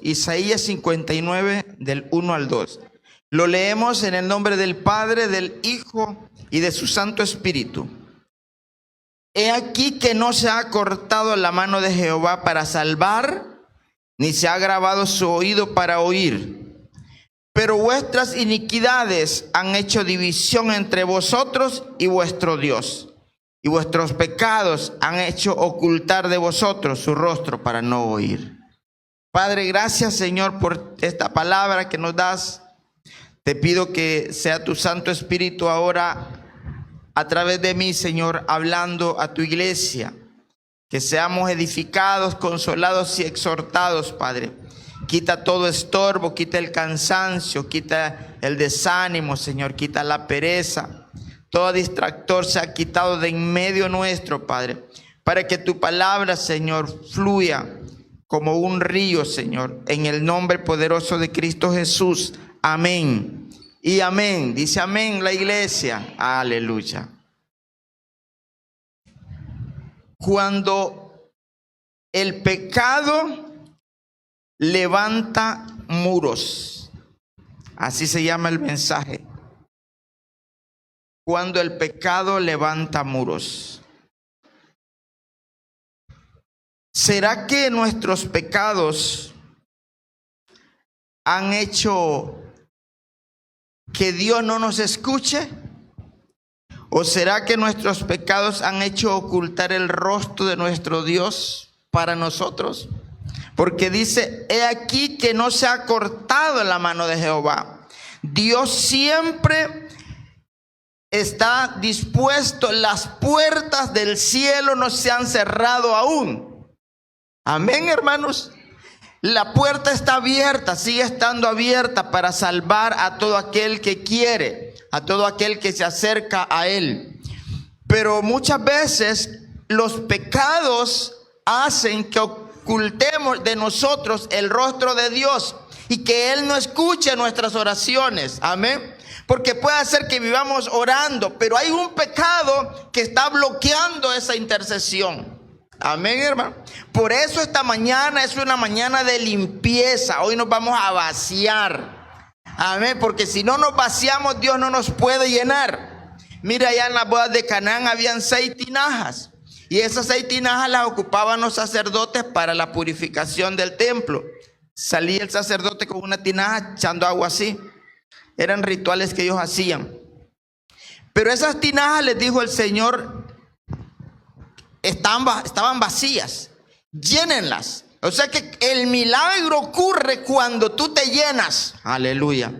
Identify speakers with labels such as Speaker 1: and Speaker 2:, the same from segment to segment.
Speaker 1: Isaías 59 del 1 al 2. Lo leemos en el nombre del Padre, del Hijo y de su Santo Espíritu. He aquí que no se ha cortado la mano de Jehová para salvar, ni se ha agravado su oído para oír. Pero vuestras iniquidades han hecho división entre vosotros y vuestro Dios, y vuestros pecados han hecho ocultar de vosotros su rostro para no oír. Padre, gracias, Señor, por esta palabra que nos das. Te pido que sea tu Santo Espíritu ahora a través de mí, Señor, hablando a tu iglesia. Que seamos edificados, consolados y exhortados, Padre. Quita todo estorbo, quita el cansancio, quita el desánimo, Señor, quita la pereza. Todo distractor se ha quitado de en medio nuestro, Padre, para que tu palabra, Señor, fluya como un río, Señor, en el nombre poderoso de Cristo Jesús. Amén y amén. Dice amén la iglesia. Aleluya. Cuando el pecado levanta muros, así se llama el mensaje. Cuando el pecado levanta muros. ¿Será que nuestros pecados han hecho que Dios no nos escuche? ¿O será que nuestros pecados han hecho ocultar el rostro de nuestro Dios para nosotros? Porque dice, he aquí que no se ha cortado la mano de Jehová. Dios siempre está dispuesto, las puertas del cielo no se han cerrado aún. Amén, hermanos. La puerta está abierta, sigue estando abierta para salvar a todo aquel que quiere, a todo aquel que se acerca a Él. Pero muchas veces los pecados hacen que ocultemos de nosotros el rostro de Dios y que Él no escuche nuestras oraciones. Amén. Porque puede ser que vivamos orando, pero hay un pecado que está bloqueando esa intercesión. Amén, hermano. Por eso esta mañana es una mañana de limpieza. Hoy nos vamos a vaciar. Amén, porque si no nos vaciamos, Dios no nos puede llenar. Mira, allá en las bodas de Canaán habían 6 tinajas. Y esas 6 tinajas las ocupaban los sacerdotes para la purificación del templo. Salía el sacerdote con una tinaja echando agua así. Eran rituales que ellos hacían. Pero esas tinajas, les dijo el Señor, estaban vacías. Llénenlas. O sea que el milagro ocurre cuando tú te llenas. Aleluya.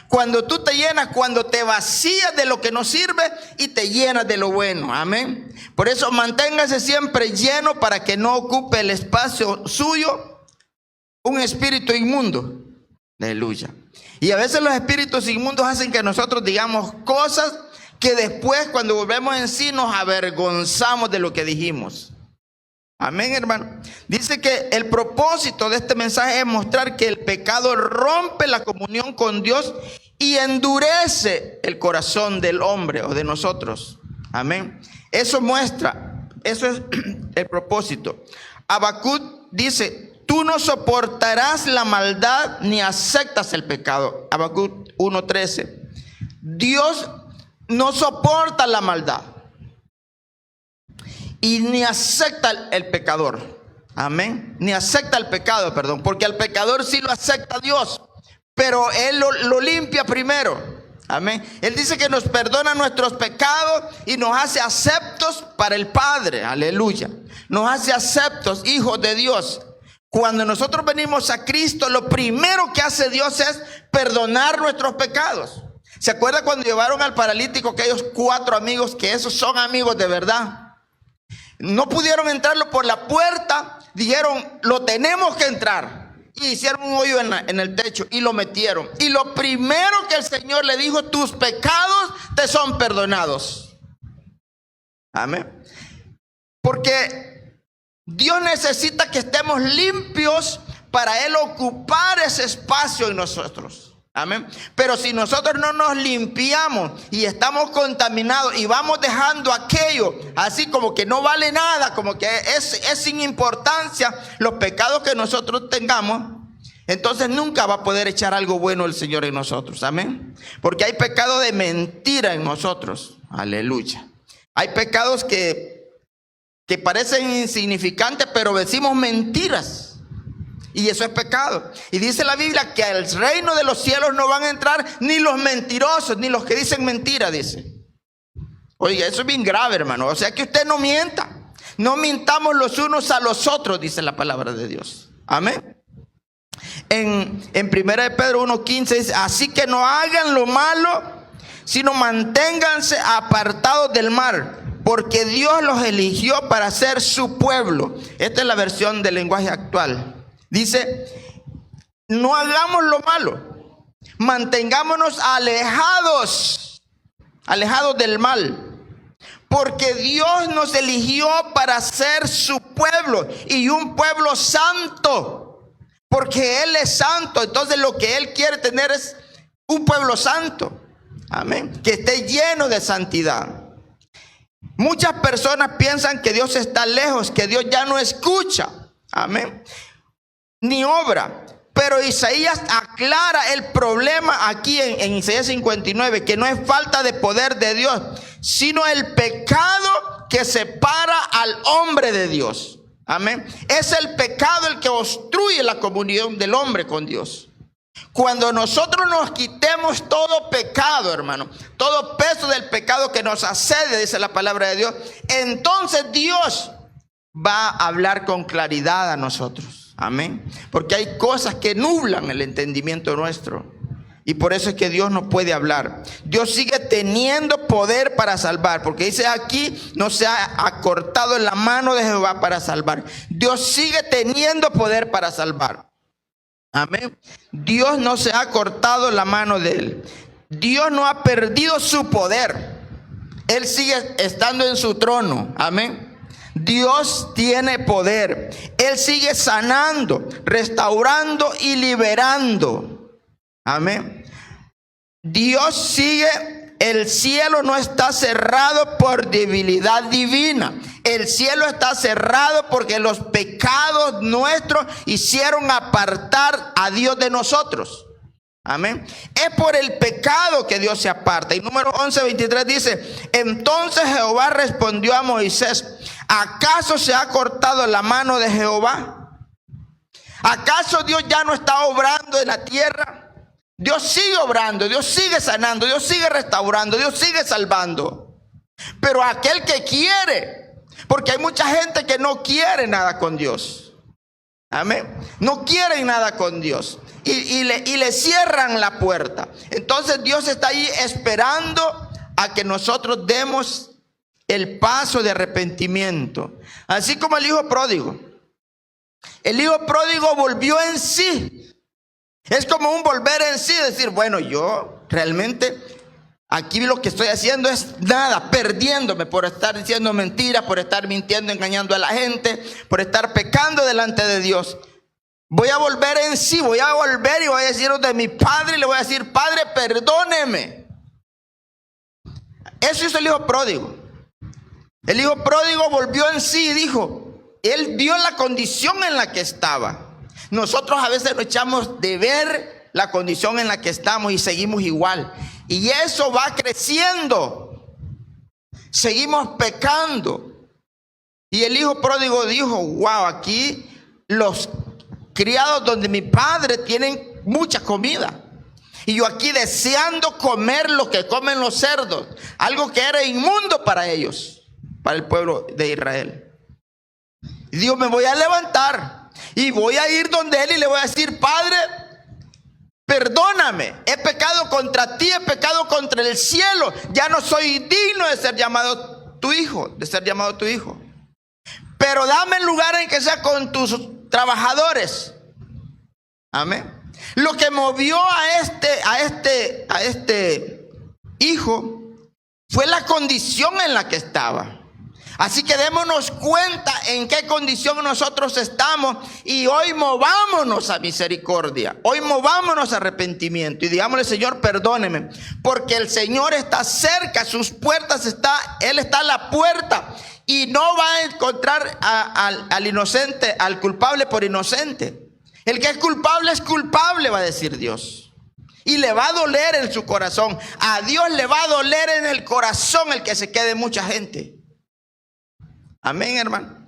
Speaker 1: Cuando tú te llenas, cuando te vacías de lo que no sirve y te llenas de lo bueno. Amén. Por eso manténgase siempre lleno para que no ocupe el espacio suyo un espíritu inmundo. Aleluya. Y a veces los espíritus inmundos hacen que nosotros digamos cosas que después, cuando volvemos en sí, nos avergonzamos de lo que dijimos. Amén, hermano. Dice que el propósito de este mensaje es mostrar que el pecado rompe la comunión con Dios y endurece el corazón del hombre o de nosotros. Amén. Eso muestra, eso es el propósito. Habacuc dice, tú no soportarás la maldad ni aceptas el pecado. Habacuc 1:13. Dios no soporta la maldad y ni acepta el pecador. Amén. Ni acepta el pecado, perdón, porque al pecador sí lo acepta Dios, pero Él lo limpia primero. Amén. Él dice que nos perdona nuestros pecados y nos hace aceptos para el Padre. Aleluya. Nos hace aceptos, hijos de Dios. Cuando nosotros venimos a Cristo, lo primero que hace Dios es perdonar nuestros pecados. ¿Se acuerda cuando llevaron al paralítico aquellos 4 amigos, que esos son amigos de verdad? No pudieron entrarlo por la puerta, dijeron, lo tenemos que entrar. Y hicieron un hoyo en el techo y lo metieron. Y lo primero que el Señor le dijo, tus pecados te son perdonados. Amén. Porque Dios necesita que estemos limpios para Él ocupar ese espacio en nosotros. Amén. Pero si nosotros no nos limpiamos y estamos contaminados y vamos dejando aquello así como que no vale nada, como que es sin importancia, los pecados que nosotros tengamos, entonces nunca va a poder echar algo bueno el Señor en nosotros. Amén. Porque hay pecado de mentira en nosotros. Aleluya. Hay pecados que parecen insignificantes, pero decimos mentiras. Y eso es pecado. Y dice la Biblia que al reino de los cielos no van a entrar ni los mentirosos, ni los que dicen mentira, dice. Oiga, eso es bien grave, hermano. O sea que usted no mienta. No mintamos los unos a los otros, dice la palabra de Dios. Amén. En 1 Pedro 1:15 dice: así que no hagan lo malo, sino manténganse apartados del mal, porque Dios los eligió para ser su pueblo. Esta es la versión del lenguaje actual. Dice: no hagamos lo malo, mantengámonos alejados del mal, porque Dios nos eligió para ser su pueblo, y un pueblo santo. Porque Él es santo, entonces lo que Él quiere tener es un pueblo santo. Amén. Que esté lleno de santidad. Muchas personas piensan que Dios está lejos, que Dios ya no escucha. Amén. Ni obra. Pero Isaías aclara el problema aquí en Isaías 59, que no es falta de poder de Dios, sino el pecado que separa al hombre de Dios. Amén. Es el pecado el que obstruye la comunión del hombre con Dios. Cuando nosotros nos quitemos todo pecado, hermano, todo peso del pecado que nos asedia, dice la palabra de Dios, entonces Dios va a hablar con claridad a nosotros. Amén. Porque hay cosas que nublan el entendimiento nuestro. Y por eso es que Dios no puede hablar. Dios sigue teniendo poder para salvar. Porque dice aquí: no se ha acortado la mano de Jehová para salvar. Dios sigue teniendo poder para salvar. Amén. Dios no se ha cortado la mano de él. Dios no ha perdido su poder. Él sigue estando en su trono. Amén. Dios tiene poder. Él sigue sanando, restaurando y liberando. Amén. Dios sigue. El cielo no está cerrado por debilidad divina. El cielo está cerrado porque los pecados nuestros hicieron apartar a Dios de nosotros. Amén. Es por el pecado que Dios se aparta. Y número 11:23 dice: entonces Jehová respondió a Moisés: ¿acaso se ha cortado la mano de Jehová? ¿Acaso Dios ya no está obrando en la tierra? Dios sigue obrando, Dios sigue sanando, Dios sigue restaurando, Dios sigue salvando. Pero aquel que quiere, porque hay mucha gente que no quiere nada con Dios. Amén. No quieren nada con Dios. Y le cierran la puerta. Entonces Dios está ahí esperando a que nosotros demos el paso de arrepentimiento. Así como el hijo pródigo. El hijo pródigo volvió en sí. Es como un volver en sí, decir: bueno, yo realmente aquí lo que estoy haciendo es nada, perdiéndome por estar diciendo mentiras, por estar mintiendo, engañando a la gente, por estar pecando delante de Dios. Voy a volver en sí, voy a volver y voy a decir de mi padre y le voy a decir: Padre, perdóneme. Eso hizo el hijo pródigo. El hijo pródigo volvió en sí y dijo, él vio la condición en la que estaba. Nosotros a veces nos echamos de ver la condición en la que estamos y seguimos igual. Y eso va creciendo. Seguimos pecando. Y el hijo pródigo dijo: wow, aquí los criados donde mi padre tienen mucha comida. Y yo aquí deseando comer lo que comen los cerdos. Algo que era inmundo para ellos, para el pueblo de Israel. Y digo: me voy a levantar y voy a ir donde él y le voy a decir: Padre, perdóname, he pecado contra ti, he pecado contra el cielo, ya no soy digno de ser llamado tu hijo, pero dame el lugar en que sea con tus trabajadores. Amén. Lo que movió a este hijo fue la condición en la que estaba. Así que démonos cuenta en qué condición nosotros estamos y hoy movámonos a misericordia, hoy movámonos a arrepentimiento y digámosle: Señor, perdóneme, porque el Señor está cerca, sus puertas Él está a la puerta y no va a encontrar al inocente, al culpable por inocente. El que es culpable, va a decir Dios. Y le va a doler en su corazón. A Dios le va a doler en el corazón el que se quede mucha gente. Amén, hermano.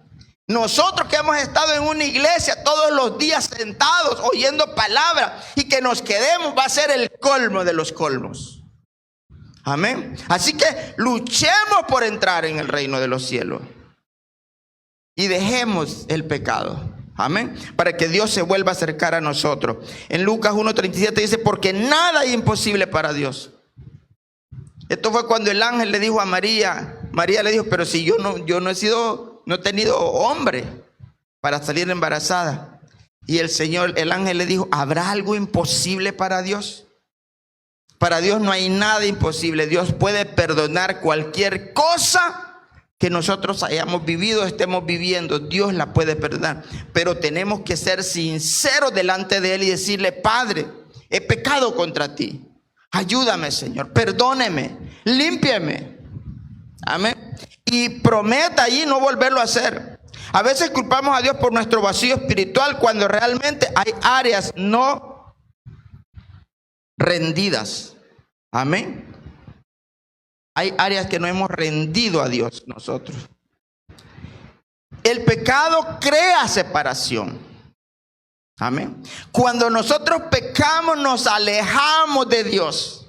Speaker 1: Nosotros que hemos estado en una iglesia todos los días sentados oyendo palabra y que nos quedemos va a ser el colmo de los colmos. Amén. Así que luchemos por entrar en el reino de los cielos y dejemos el pecado. Amén. Para que Dios se vuelva a acercar a nosotros. En Lucas 1:37 dice, porque nada es imposible para Dios. Esto fue cuando el ángel le dijo a María. María le dijo, pero si yo no he tenido hombre para salir embarazada. Y el ángel le dijo, ¿habrá algo imposible para Dios? Para Dios no hay nada imposible. Dios puede perdonar cualquier cosa que nosotros hayamos vivido, estemos viviendo. Dios la puede perdonar. Pero tenemos que ser sinceros delante de Él y decirle, Padre, he pecado contra ti. Ayúdame, Señor. Perdóneme. Límpieme. Amén. Y prometa allí no volverlo a hacer. A veces culpamos a Dios por nuestro vacío espiritual cuando realmente hay áreas no rendidas. Amén. Hay áreas que no hemos rendido a Dios nosotros. El pecado crea separación. Amén. Cuando nosotros pecamos nos alejamos de Dios.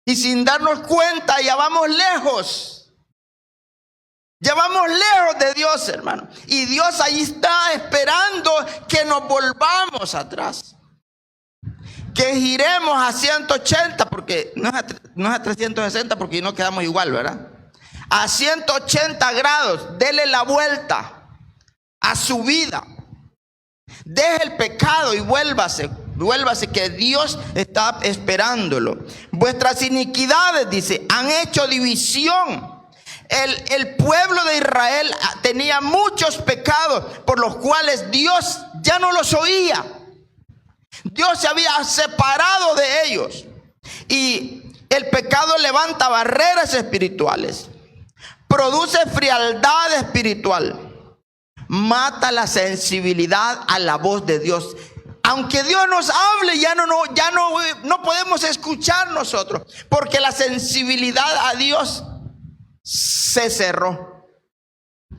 Speaker 1: Y sin darnos cuenta ya vamos lejos. Ya vamos lejos de Dios, hermano. Y Dios ahí está esperando que nos volvamos atrás. Que giremos a 180, porque no es a 360, porque no quedamos igual, ¿verdad? A 180 grados, dele la vuelta a su vida. Deje el pecado y vuélvase, que Dios está esperándolo. Vuestras iniquidades, dice, han hecho división. El pueblo de Israel tenía muchos pecados por los cuales Dios ya no los oía. Dios se había separado de ellos. Y el pecado levanta barreras espirituales, produce frialdad espiritual, mata la sensibilidad a la voz de Dios. Aunque Dios nos hable, ya no podemos escuchar nosotros, porque la sensibilidad a Dios se cerró.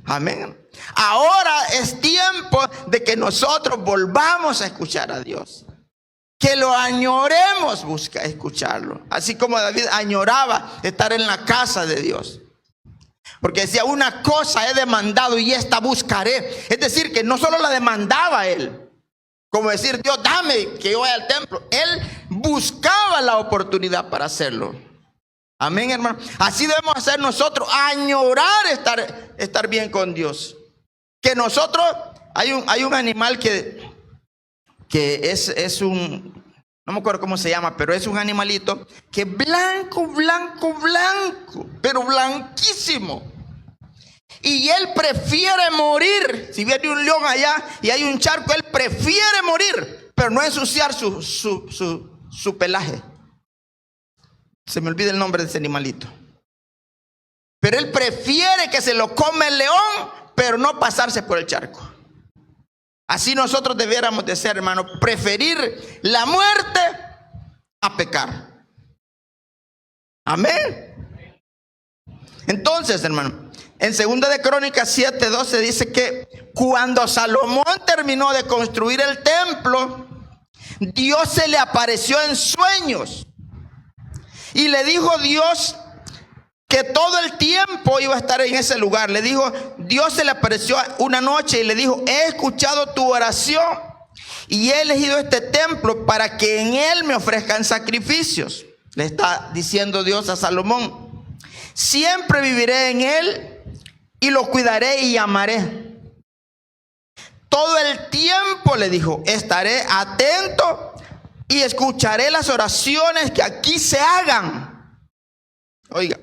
Speaker 1: Amén. Ahora es tiempo de que nosotros volvamos a escuchar a Dios. Que lo añoremos, escucharlo. Así como David añoraba estar en la casa de Dios. Porque decía, una cosa he demandado y esta buscaré. Es decir, que no solo la demandaba él. Como decir, Dios, dame que yo vaya al templo. Él buscaba la oportunidad para hacerlo. Amén, hermano. Así debemos hacer nosotros, añorar estar bien con Dios. Que nosotros, hay un animal que es un, no me acuerdo cómo se llama, pero es un animalito que es blanco, pero blanquísimo. Y él prefiere morir. Si viene un león allá y hay un charco, él prefiere morir, pero no ensuciar su pelaje. Se me olvida el nombre de ese animalito. Pero él prefiere que se lo come el león, pero no pasarse por el charco. Así nosotros debiéramos de ser, hermano, preferir la muerte a pecar. Amén. Entonces, hermano, en 2 de Crónicas 7:12 dice que cuando Salomón terminó de construir el templo, Dios se le apareció en sueños y le dijo Dios que todo el tiempo iba a estar en ese lugar. Le dijo, Dios se le apareció una noche y le dijo, he escuchado tu oración y he elegido este templo para que en él me ofrezcan sacrificios. Le está diciendo Dios a Salomón, siempre viviré en él y lo cuidaré y amaré. Todo el tiempo, le dijo, estaré atento y escucharé las oraciones que aquí se hagan. Oiga,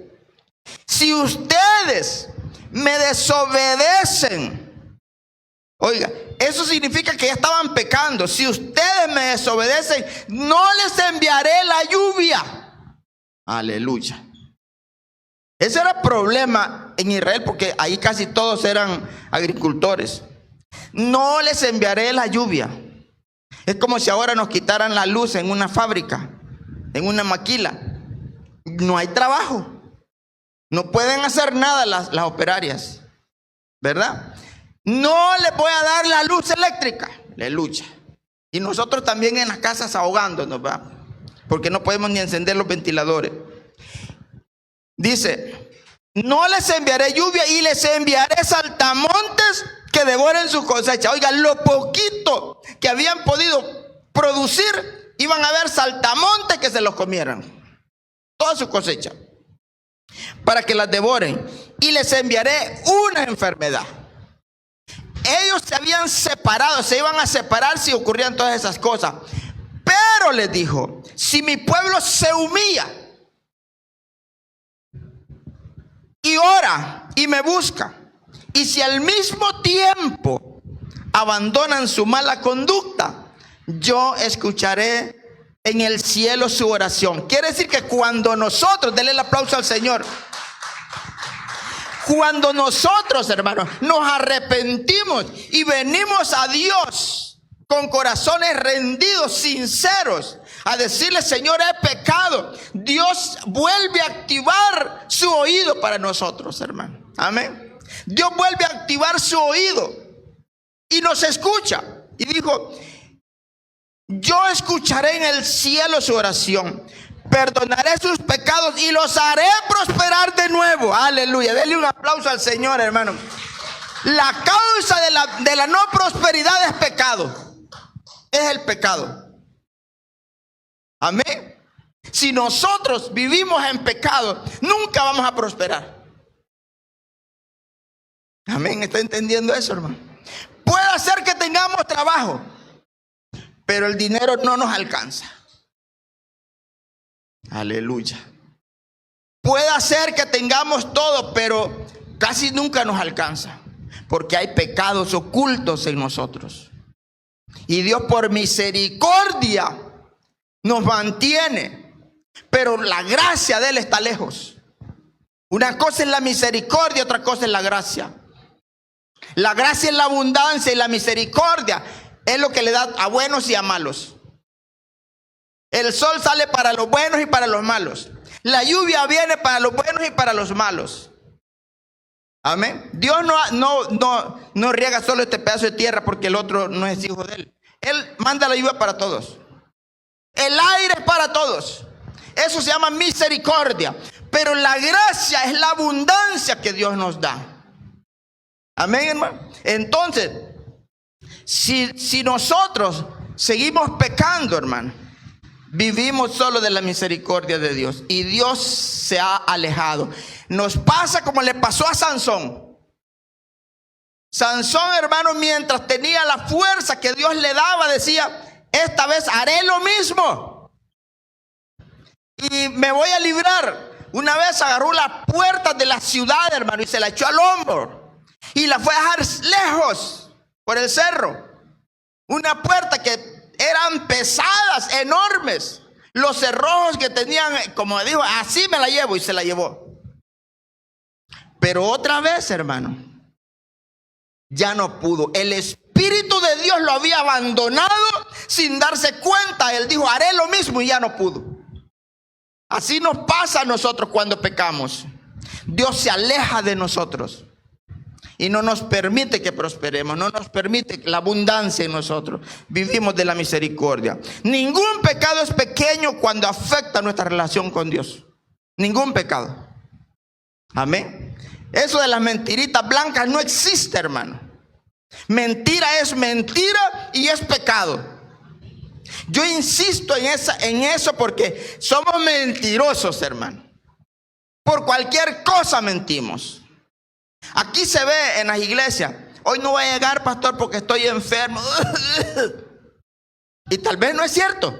Speaker 1: si ustedes me desobedecen, oiga, eso significa que ya estaban pecando. Si ustedes me desobedecen, no les enviaré la lluvia. Aleluya. Ese era el problema en Israel, porque ahí casi todos eran agricultores. No les enviaré la lluvia. Es como si ahora nos quitaran la luz en una fábrica, en una maquila. No hay trabajo. No pueden hacer nada las operarias, ¿verdad? No les voy a dar la luz eléctrica. Le lucha. Y nosotros también en las casas ahogándonos, ¿verdad? Porque no podemos ni encender los ventiladores. Dice, no les enviaré lluvia y les enviaré saltamontes que devoren su cosecha. Oigan, lo poquito que habían podido producir, iban a haber saltamontes que se los comieran. Toda su cosecha. Para que las devoren. Y les enviaré una enfermedad. Ellos se habían separado, se iban a separar si ocurrían todas esas cosas. Pero les dijo, si mi pueblo se humilla y ora y me busca, y si al mismo tiempo abandonan su mala conducta, yo escucharé en el cielo su oración. Quiere decir que cuando nosotros, denle el aplauso al Señor, cuando nosotros, hermanos, nos arrepentimos y venimos a Dios con corazones rendidos, sinceros, a decirle, Señor, he pecado, Dios vuelve a activar su oído para nosotros, hermano. Amén. Dios vuelve a activar su oído y nos escucha. Y dijo, yo escucharé en el cielo su oración, perdonaré sus pecados y los haré prosperar de nuevo. Aleluya. Denle un aplauso al Señor, hermano. La causa de la no prosperidad es pecado. Es el pecado. Amén. Si nosotros vivimos en pecado, nunca vamos a prosperar. Amén. ¿Está entendiendo eso, hermano? Puede ser que tengamos trabajo, pero el dinero no nos alcanza. Aleluya. Puede ser que tengamos todo, pero casi nunca nos alcanza, porque hay pecados ocultos en nosotros. Y Dios por misericordia nos mantiene, pero la gracia de Él está lejos. Una cosa es la misericordia, otra cosa es la gracia. La gracia es la abundancia y la misericordia es lo que le da a buenos y a malos. El sol sale para los buenos y para los malos. La lluvia viene para los buenos y para los malos. Amén. Dios no riega solo este pedazo de tierra porque el otro no es hijo de Él. Él manda la lluvia para todos. El aire es para todos. Eso se llama misericordia. Pero la gracia es la abundancia que Dios nos da. Amén, hermano. Entonces, si nosotros seguimos pecando, hermano, vivimos solo de la misericordia de Dios y Dios se ha alejado. Nos pasa como le pasó a Sansón. Sansón, hermano, mientras tenía la fuerza que Dios le daba, decía, esta vez haré lo mismo y me voy a librar. Una vez agarró las puertas de la ciudad, hermano, y se la echó al hombro y la fue a dejar lejos por el cerro. Una puerta que eran pesadas, enormes. Los cerrojos que tenían, como dijo, así me la llevo, y se la llevó. Pero otra vez, hermano, ya no pudo. El Espíritu de Dios lo había abandonado sin darse cuenta. Él dijo, haré lo mismo, y ya no pudo. Así nos pasa a nosotros cuando pecamos. Dios se aleja de nosotros y no nos permite que prosperemos, no nos permite la abundancia en nosotros. Vivimos de la misericordia. Ningún pecado es pequeño cuando afecta nuestra relación con Dios. Ningún pecado. Amén. Eso de las mentiritas blancas no existe, hermano. Mentira es mentira y es pecado. Yo insisto en eso porque somos mentirosos, hermano. Por cualquier cosa mentimos. Aquí se ve en las iglesias, hoy no voy a llegar, pastor, porque estoy enfermo. Y tal vez no es cierto.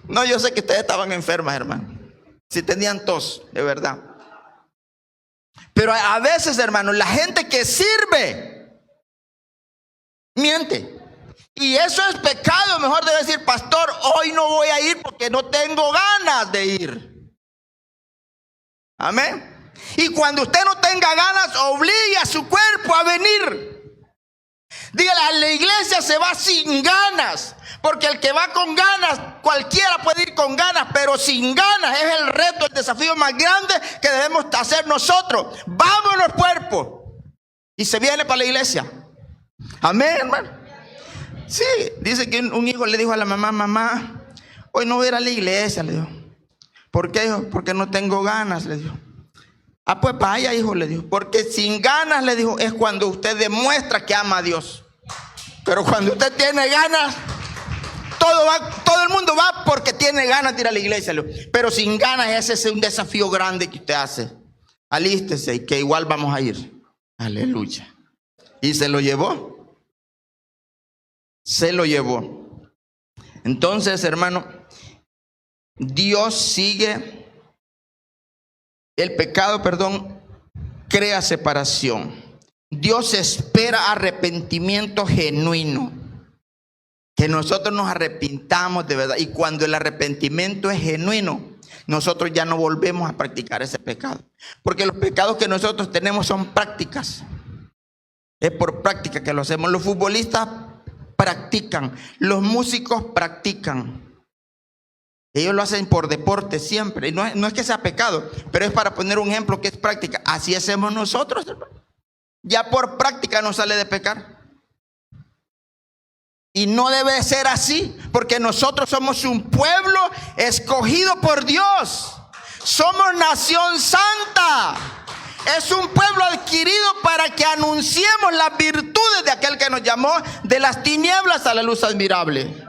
Speaker 1: No, yo sé que ustedes estaban enfermas, hermano. Si tenían tos, de verdad. Pero a veces, hermano, la gente que sirve miente. Y eso es pecado. Mejor debe decir, pastor, hoy no voy a ir porque no tengo ganas de ir. Amén. Y cuando usted no tenga ganas, obligue a su cuerpo a venir. Dígale, a la iglesia se va sin ganas. Porque el que va con ganas, cualquiera puede ir con ganas, pero sin ganas es el reto, el desafío más grande que debemos hacer nosotros. Vámonos, cuerpo. Y se viene para la iglesia. Amén, hermano. Sí, dice que un hijo le dijo a la mamá: mamá, hoy no voy a ir a la iglesia, le dijo. ¿Por qué, hijo? Porque no tengo ganas, le dijo. Ah, pues vaya, hijo, le dijo. Porque sin ganas, le dijo, es cuando usted demuestra que ama a Dios. Pero cuando usted tiene ganas, todo el mundo va porque tiene ganas de ir a la iglesia. Pero sin ganas, ese es un desafío grande que usted hace. Alístese y que igual vamos a ir. Aleluya. Y se lo llevó. Se lo llevó. Entonces, hermano, Dios sigue. El pecado, crea separación. Dios espera arrepentimiento genuino. Que nosotros nos arrepintamos de verdad. Y cuando el arrepentimiento es genuino, nosotros ya no volvemos a practicar ese pecado. Porque los pecados que nosotros tenemos son prácticas. Es por práctica que lo hacemos. Los futbolistas practican. Los músicos practican. Ellos lo hacen por deporte siempre. Y no es que sea pecado, pero es para poner un ejemplo que es práctica. Así hacemos nosotros, hermano. Ya por práctica nos sale de pecar. Y no debe ser así, porque nosotros somos un pueblo escogido por Dios. Somos nación santa. Es un pueblo adquirido para que anunciemos las virtudes de aquel que nos llamó de las tinieblas a la luz admirable.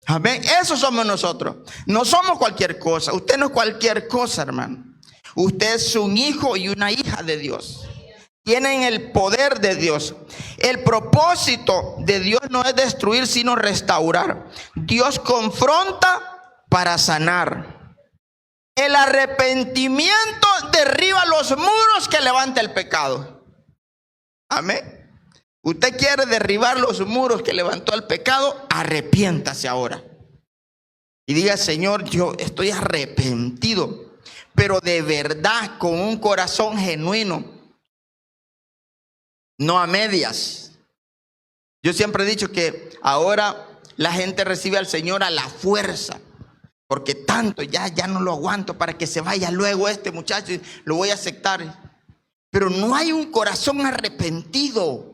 Speaker 1: Amén. Eso somos nosotros. No somos cualquier cosa. Usted no es cualquier cosa, hermano. Usted es un hijo y una hija de Dios. Tienen el poder de Dios. El propósito de Dios no es destruir, sino restaurar. Dios confronta para sanar. El arrepentimiento derriba los muros que levanta el pecado. Amén. Usted quiere derribar los muros que levantó el pecado, arrepiéntase ahora. Y diga: Señor, yo estoy arrepentido, pero de verdad, con un corazón genuino, no a medias. Yo siempre he dicho que ahora la gente recibe al Señor a la fuerza, porque tanto ya no lo aguanto para que se vaya luego este muchacho y lo voy a aceptar. Pero no hay un corazón arrepentido.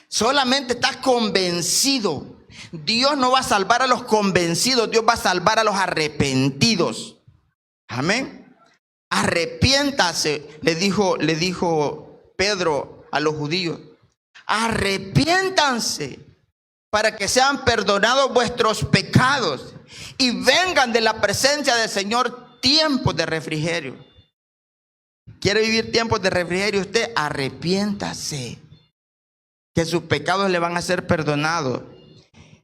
Speaker 1: Solamente estás convencido. Dios no va a salvar a los convencidos, Dios va a salvar a los arrepentidos. Amén. Arrepiéntase, le dijo Pedro a los judíos. Arrepiéntanse para que sean perdonados vuestros pecados y vengan de la presencia del Señor tiempos de refrigerio. ¿Quiere vivir tiempos de refrigerio usted? Arrepiéntase, que sus pecados le van a ser perdonados.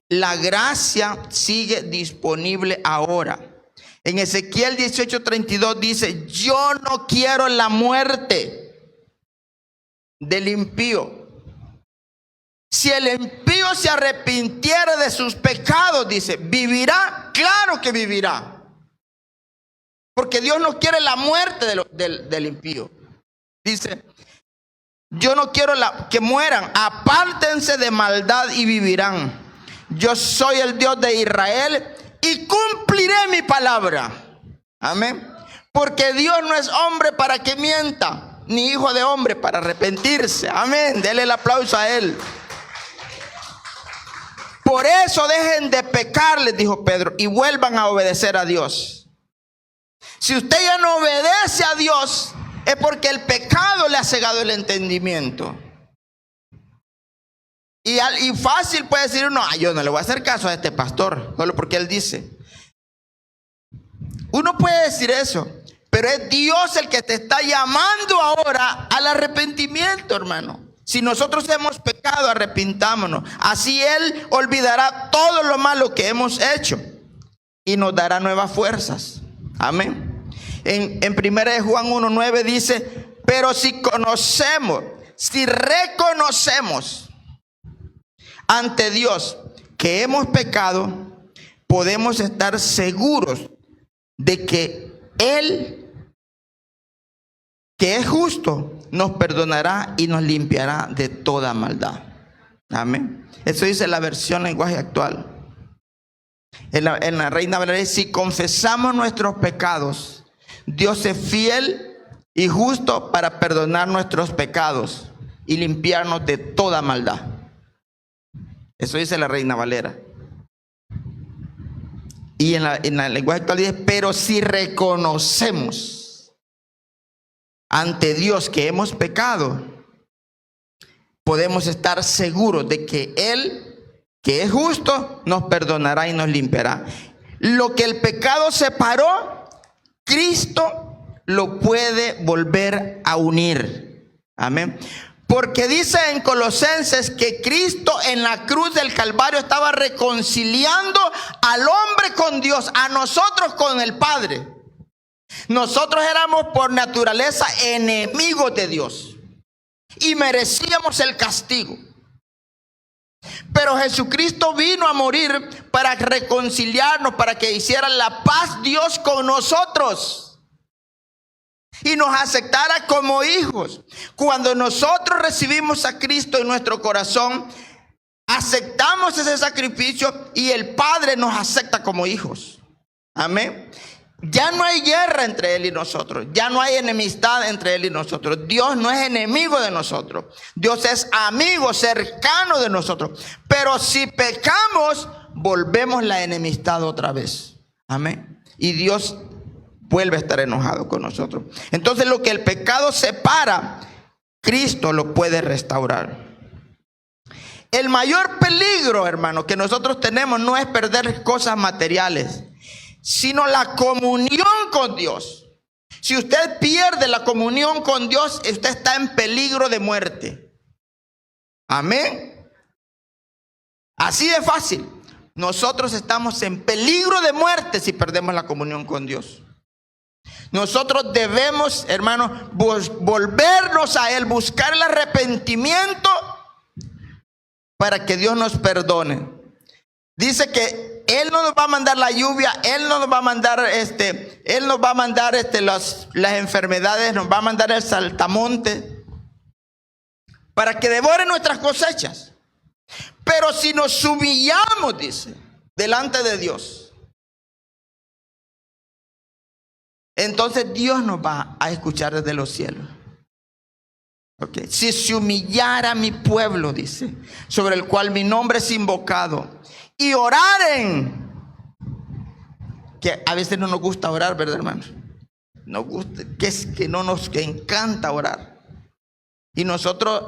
Speaker 1: La gracia sigue disponible ahora. En Ezequiel 18:32 dice: yo no quiero la muerte del impío. Si el impío se arrepintiera de sus pecados, dice, ¿vivirá? Claro que vivirá. Porque Dios no quiere la muerte del impío. Dice: yo no quiero que mueran, apártense de maldad y vivirán. Yo soy el Dios de Israel y cumpliré mi palabra. Amén. Porque Dios no es hombre para que mienta, ni hijo de hombre para arrepentirse. Amén. Dele el aplauso a él. Por eso dejen de pecar, les dijo Pedro, y vuelvan a obedecer a Dios. Si usted ya no obedece a Dios, es porque el pecado le ha cegado el entendimiento. Y fácil puede decir uno: yo no le voy a hacer caso a este pastor, solo porque él dice. Uno puede decir eso, pero es Dios el que te está llamando ahora al arrepentimiento, hermano. Si nosotros hemos pecado, arrepintámonos. Así Él olvidará todo lo malo que hemos hecho y nos dará nuevas fuerzas. Amén. En 1 Juan 1:9 dice: pero si reconocemos ante Dios que hemos pecado, podemos estar seguros de que Él, que es justo, nos perdonará y nos limpiará de toda maldad. Amén. Eso dice la versión lenguaje actual. En la Reina Valera dice: si confesamos nuestros pecados, Dios es fiel y justo para perdonar nuestros pecados y limpiarnos de toda maldad. Eso dice la Reina Valera. Y en la lenguaje actual dice: pero si reconocemos ante Dios que hemos pecado, podemos estar seguros de que Él, que es justo, nos perdonará y nos limpiará. Lo que el pecado separó, Cristo lo puede volver a unir. Amén. Porque dice en Colosenses que Cristo en la cruz del Calvario estaba reconciliando al hombre con Dios, a nosotros con el Padre. Nosotros éramos por naturaleza enemigos de Dios y merecíamos el castigo. Pero Jesucristo vino a morir para reconciliarnos, para que hiciera la paz Dios con nosotros y nos aceptara como hijos. Cuando nosotros recibimos a Cristo en nuestro corazón, aceptamos ese sacrificio y el Padre nos acepta como hijos. Amén. Ya no hay guerra entre Él y nosotros. Ya no hay enemistad entre Él y nosotros. Dios no es enemigo de nosotros. Dios es amigo cercano de nosotros. Pero si pecamos, volvemos la enemistad otra vez. Amén. Y Dios vuelve a estar enojado con nosotros. Entonces, lo que el pecado separa, Cristo lo puede restaurar. El mayor peligro, hermano, que nosotros tenemos no es perder cosas materiales, sino la comunión con Dios. Si usted pierde la comunión con Dios, usted está en peligro de muerte. Amén. Así de fácil. Nosotros estamos en peligro de muerte si perdemos la comunión con Dios. Nosotros debemos, hermano, volvernos a Él, buscar el arrepentimiento para que Dios nos perdone. Dice que Él no nos va a mandar la lluvia, Él no nos va a mandar Él nos va a mandar las enfermedades, nos va a mandar el saltamonte para que devore nuestras cosechas. Pero si nos humillamos, dice, delante de Dios, entonces Dios nos va a escuchar desde los cielos. Okay. Si se humillara mi pueblo, dice, sobre el cual mi nombre es invocado, y oraren, que a veces no nos gusta orar, ¿verdad, hermanos? Nos gusta, que es que no nos encanta orar. Y nosotros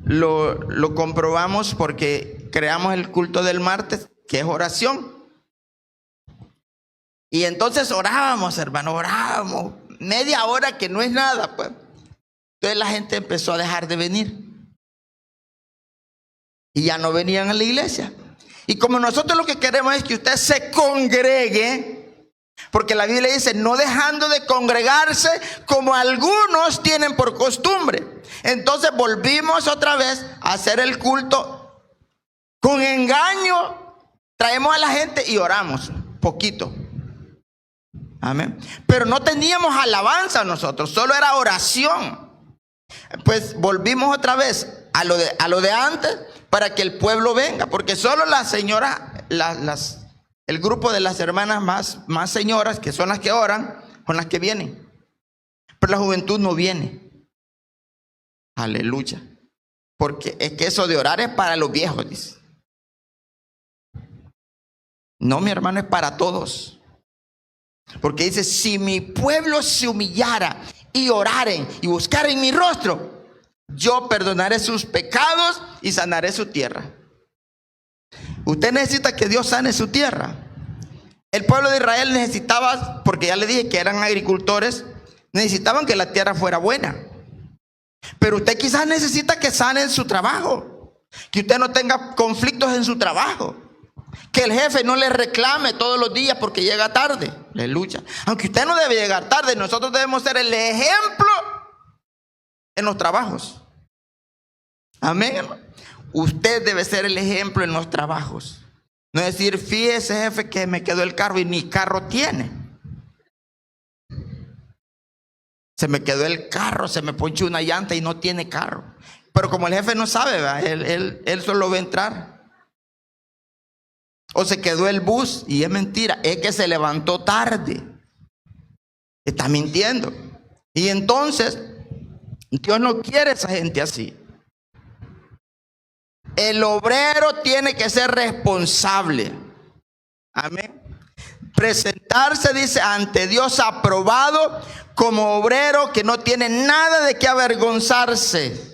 Speaker 1: lo comprobamos porque creamos el culto del martes, que es oración. Y entonces orábamos, hermano, orábamos media hora, que no es nada, pues. Entonces la gente empezó a dejar de venir y ya no venían a la iglesia. Y como nosotros lo que queremos es que usted se congregue, porque la Biblia dice: no dejando de congregarse como algunos tienen por costumbre. Entonces volvimos otra vez a hacer el culto con engaño. Traemos a la gente y oramos poquito. Amén. Pero no teníamos alabanza nosotros, solo era oración. Pues volvimos otra vez a lo de antes, para que el pueblo venga, porque solo las señoras, el grupo de las hermanas más señoras, que son las que oran, son las que vienen. Pero la juventud no viene. Aleluya. Porque es que eso de orar es para los viejos, dice. No, mi hermano, es para todos. Porque dice: si mi pueblo se humillara y oraren y buscaren mi rostro, yo perdonaré sus pecados y sanaré su tierra. Usted necesita que Dios sane su tierra. El pueblo de Israel necesitaba, porque ya le dije que eran agricultores, necesitaban que la tierra fuera buena. Pero usted quizás necesita que sane su trabajo, que usted no tenga conflictos en su trabajo, que el jefe no le reclame todos los días porque llega tarde. Aleluya. Aunque usted no debe llegar tarde, nosotros debemos ser el ejemplo en los trabajos. Amén. Usted debe ser el ejemplo en los trabajos. No es decir: fíjese, jefe, que me quedó el carro y ni carro tiene. Se me quedó el carro, se me ponchó una llanta y no tiene carro. Pero como el jefe no sabe, ¿verdad? Él solo va a entrar. O se quedó el bus, y es mentira, es que se levantó tarde. Está mintiendo. Y entonces Dios no quiere esa gente así. El obrero tiene que ser responsable. Amén. Presentarse, dice, ante Dios aprobado como obrero que no tiene nada de qué avergonzarse.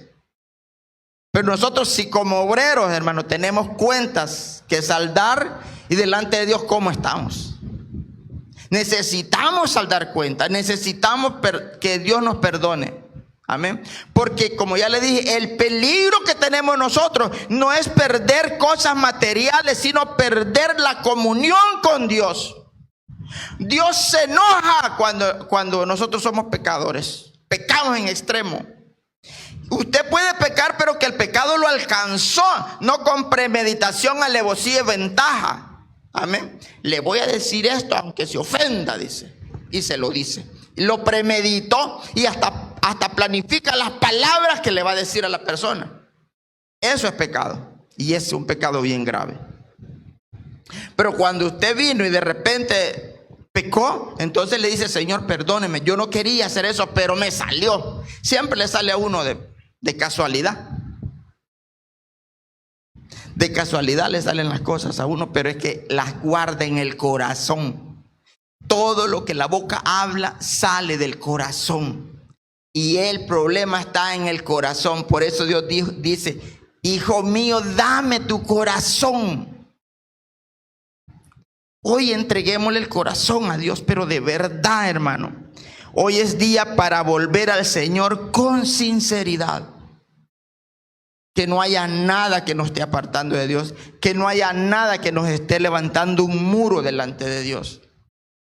Speaker 1: Pero nosotros, si como obreros, hermanos, tenemos cuentas que saldar, y delante de Dios, ¿cómo estamos? Necesitamos saldar cuentas, necesitamos que Dios nos perdone. Amén. Porque como ya le dije, el peligro que tenemos nosotros no es perder cosas materiales, sino perder la comunión con Dios. Dios se enoja cuando nosotros somos pecadores. Pecamos en extremo. Usted puede pecar, pero que el pecado lo alcanzó, no con premeditación, alevosía y ventaja. Amén. Le voy a decir esto aunque se ofenda, dice. Y se lo dice. Lo premeditó y hasta planifica las palabras que le va a decir a la persona. Eso es pecado. Y es un pecado bien grave. Pero cuando usted vino y de repente pecó, entonces le dice: Señor, perdóneme, yo no quería hacer eso, pero me salió. Siempre le sale a uno de casualidad. De casualidad le salen las cosas a uno, pero es que las guarda en el corazón. Todo lo que la boca habla sale del corazón. Y el problema está en el corazón. Por eso Dios dice: hijo mío, dame tu corazón. Hoy entreguémosle el corazón a Dios, pero de verdad, hermano. Hoy es día para volver al Señor con sinceridad. Que no haya nada que nos esté apartando de Dios. Que no haya nada que nos esté levantando un muro delante de Dios.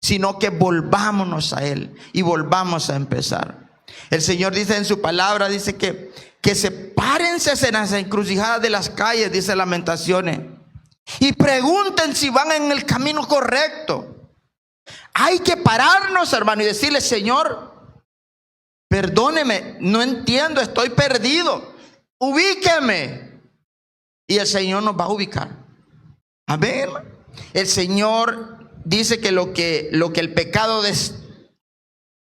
Speaker 1: Sino que volvámonos a Él y volvamos a empezar. El Señor dice en su palabra, dice que sepárense en las encrucijadas de las calles, dice Lamentaciones, y pregunten si van en el camino correcto. Hay que pararnos, hermano, y decirle: Señor, perdóneme, no entiendo, estoy perdido, ubíqueme. Y el Señor nos va a ubicar. Amén. El Señor dice que lo que el pecado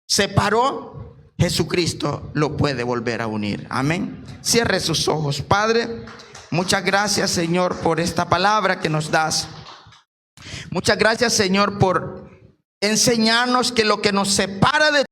Speaker 1: separó, Jesucristo lo puede volver a unir. Amén. Cierre sus ojos. Padre, muchas gracias, Señor, por esta palabra que nos das. Muchas gracias, Señor, por enseñarnos que lo que nos separa de